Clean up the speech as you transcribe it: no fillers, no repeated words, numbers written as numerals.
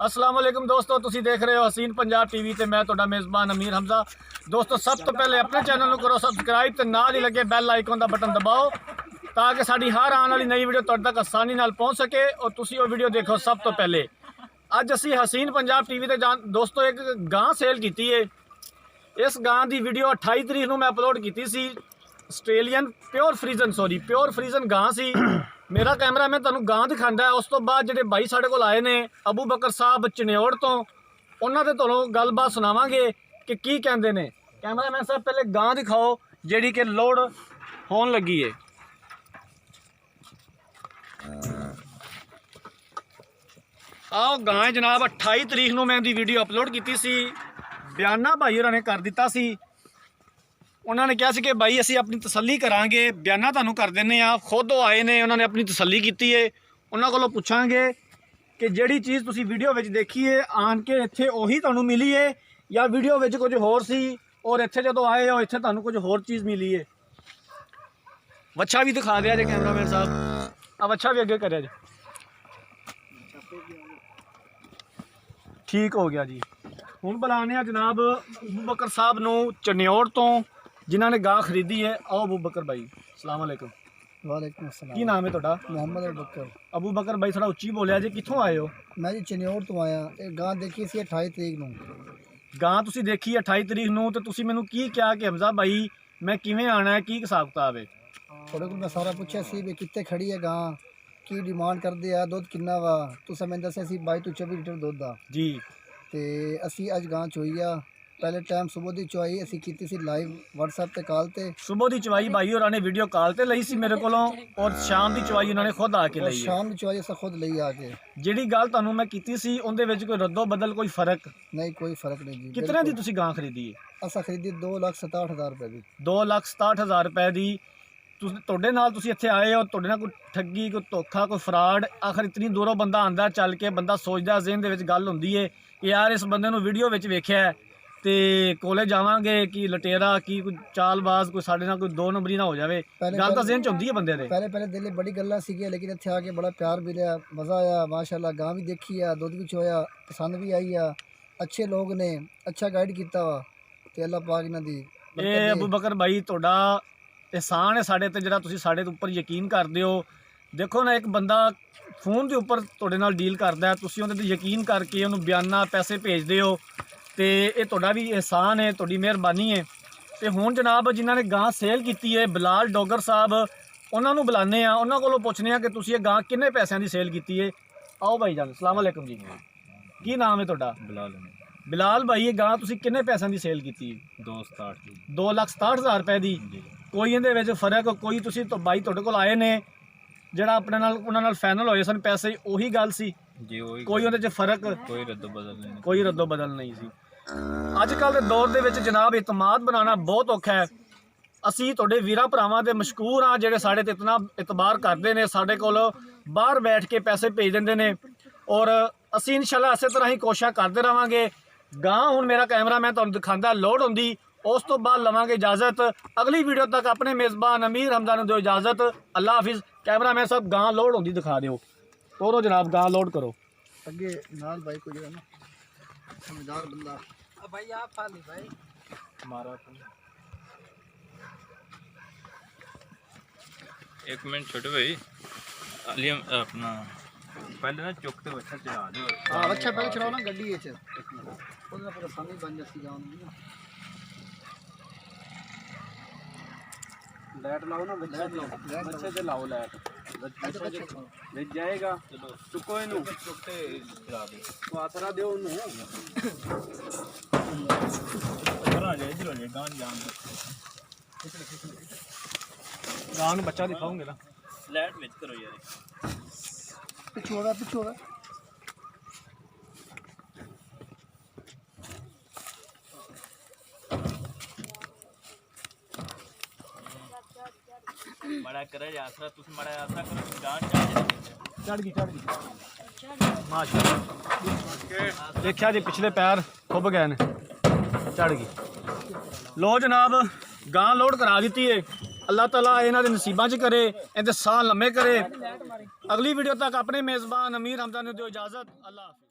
अस्सलाम वालेकुम दोस्तों, तुसी देख रहे हो हसीन पंजाब टीवी ते मैं तुहाडा मेज़बान अमीर हमजा। दोस्तों सब तो पहले अपने चैनल को करो सबसक्राइब ते नाल ही लगे बैल आइकन का बटन दबाओ ताकि साडी हर आने वाली नई वीडियो तुहाडे तक आसानी नाल पहुँच सके और तुसी वो वीडियो देखो सब तो पहले। अज असी हसीन पंजाब टीवी ते दोस्तों एक गां सेल की है। इस गां की वीडियो 28 तरीक को मैं अपलोड की सी। आस्ट्रेलियन प्योर फ्रीजन गां सी। मेरा कैमरा मैं तुहानू गां दिखांदा है। उस तो बाद जिहड़े भाई साडे कोल आए ने अबू बकर साहब चनेौड़ तो उन्हां दे तुहानू गलबात सुनावांगे कि की कहंदे ने। कैमरामैन साहब पहले गां दिखाओ जिहड़ी कि लोड होन लगी है। आओ गां जनाब 28 तरीक को मैं दी वीडियो अपलोड की सी। बयाना भाई होरां ने कर दिता सी। उन्होंने कहा कि भाई असी अपनी तसल्ली करांगे, बयाना तुहानू कर देने आ। खुद वो आए ने, उन्होंने अपनी तसल्ली की है। उन्होंने को पूछांगे कि जिहड़ी चीज़ तुसी वीडियो में देखी है आन के इत्थे उही तुहानू मिली है या वीडियो में कुछ होर सी और इत्थे जदों आए हो इत्थे तुहानू कुछ होर चीज़ मिली है। वच्छा भी दिखा दिया जे कैमरामैन साहब, अब अच्छा भी अगे करिया जे। ठीक हो गया जी। हुण बुलाने जनाब अबू बकर साहब नू चनेौड़ तो जिन्होंने गां खरीदी है। आओ अबू बकर भाई, अस्सलाम वालेकुम। वालेकुम अस्सलाम। की नाम है तुहाडा? मोहम्मद अबू बकर। अबू बकर भाई थोड़ा उच्ची बोलिया जी, कित्थों आए हो? मैं जी चनेौड़ तो आया। एक गां देखी सी 28 तरीक नूं। गां तुसी देखी 28 तरीक नूं ते तुसी मैनू की क्या कि हमजा भाई मैं किवें आना है, की हिसाब किताब है? थोड़े को मैं सारा पूछा सी भी कित्थे खड़ी है गां, की डिमांड करदे आ, दुध किन्ना वा। तुसां मैनूं दस्सिया सी 22 ਤੋਂ 24 लीटर दुध आ जी। ते असी अज गां चोई आ। पहले टाइम सुबह दी चवाई असी कीती सी लाइव WhatsApp ते कॉल ते। सुबह दी चवाई भाई होरां ने वीडियो कॉल ते लई सी मेरे कोलों और शाम दी चवाई उन्होंने खुद आके और लई है। शाम दी चवाई असां खुद लई आके। जिहड़ी गल तुहानू मैं कीती सी उहदे विच कोई रद्दो बदल कोई फर्क नहीं, कोई फर्क नहीं जी। कितने दी तुसी गां खरीदी है? असां खरीदी 2,67,000 रुपए दी। 2,67,000 रुपए दी। तुहाडे नाल तुसी इत्थे आए हो, तुहाडे नाल कोई ठगी, कोई धोखा, कोई फ्रॉड। आखिर इतनी दूरों बंदा आंदा चल के, बंदा सोचदा ज़हन दे विच गल हुंदी है कि यार इस बंदे नूं वीडियो विच वेख्या है ते कोले जावांगे कि लटेरा की कोई चालबाज, कोई साडे नाल कोई दो नंबरी ना हो जाए। गल तां ज़हन च हुंदी है बंदे दे। पहले दिल में बड़ी गल्लां सीगियां, लेकिन इत्थे आके बड़ा प्यार मिलिया, मज़ा आया माशाल्लाह। गां भी देखी आ, दुध भी चोया, पसंद भी आई आ। अच्छे लोग ने, अच्छा गाइड किया वा ते अल्लाह पाक इन्हां दी ये अबू बकर भाई तुहाडा एहसान है साडे ते, जिहड़ा तुसी साडे उपर यकीन करदे हो। देखो ना, एक बंदा फोन के उपर तुहाडे नाल डील करदा है, तुसी उहदे ते यकीन करके उहनूं बयाना पैसे भेजदे हो ते ये तुहाडा भी एहसान है, तुहाडी मेहरबानी है। ते हुण जनाब जिन्हां ने गां सेल की है बिलाल डोगर साहब, उन्हां नूं बुलाने आ, उन्हां कोलों पुछने आ कि तुसी ये गां किन्ने पैसों की सेल की है। आओ भाई जान, अस्सलाम वालेकुम जी। की नाम है तुहाडा? बिलाल। बिलाल भाई ये गां तुसी किन्ने पैसों की सेल की? 267 2,67,000 रुपए की। कोई इहदे विच फर्क, कोई तुसी तो भाई तुहाडे कोल आए ने जिहड़ा अपने नाल उन्हां नाल फाइनल होए सन पैसे, उही गल सी जी। कोई उहदे च फर्क, कोई रद्दो बदल नहीं, कोई रद्दो बदल नहीं सी। अजकल के दौर दे विच जनाब इतमाद बनाना बहुत औखा है। असी तुहाडे वीरां भरावां दे मशकूर हाँ जिहड़े साडे ते इतना इतबार करदे ने, साडे कोल बाहर बैठ के पैसे भेज दिंदे ने और असी इंशाल्लाह इसे तरह ही कोशिश करते रहांगे। गां हुण मेरा कैमरा मैं तुहानूं दिखांदा लोड हुंदी, उस तो बाद लवांगे इजाजत। अगली वीडियो तक अपने मेज़बान अमीर हमजा नूं दिओ इजाजत। अल्लाह हाफिज़। कैमरा मैन साहब गां लोड होंदी दिखा दिओ। तोरो जनाब गां लोड करो। अगे नाल भाई को जो है ना समझदार बंदा भाई आप फाली भाई हमारा। एक मिनट छोटे भाई, अलियम अपना पहले ना चुक ते बच्चा चढ़ा दो। हाँ अच्छा पहले चलाओ ना गड्डी है पूरा परेशानी बन जाती गाँव में। लाइट लाओ ना, लाइट लाओ, बच्चे से लाओ लाइट, बच जाएगा। चलो चुको इनू, चुकते चला दो तो आसरा दो उन्हें बना जाए। इधर हो जाए गान जान गां नूं बच्चा दिखाओगे ना, लाइट विच करो यार। पिछोड़ा बड़ा करे आसरा, तुम बड़ा आसरा करो गान चढ़ गई माशाअल्लाह। देखिया जी पिछले पैर खुब गए ने, चढ़ गई। लो जनाब गां लोड करा दी है। अल्लाह ताला इन्हां दे नसीबां च करे, इहदे साह लम्मे करे। अगली वीडियो तक अपने मेज़बान अमीर हमजा नूं दिओ इजाजत। अल्लाह हाफिज़।